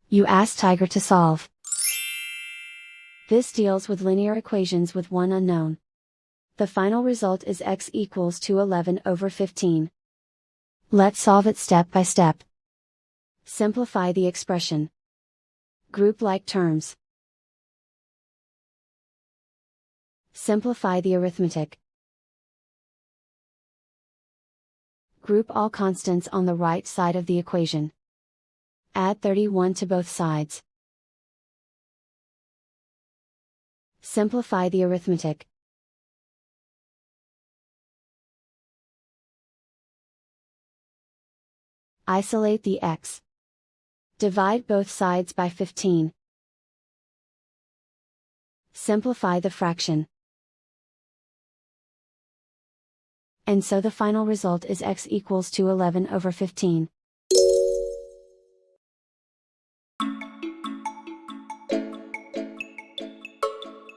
You ask Tiger to solve. This deals with linear equations with one unknown. The final result is x equals to 11 over 15. Let's solve it step by step. Simplify the expression. Group like terms. Simplify the arithmetic. Group all constants on the right side of the equation. Add 31 to both sides. Simplify the arithmetic. Isolate the x. Divide both sides by 15. Simplify the fraction. And so the final result is x equals to 11 over 15.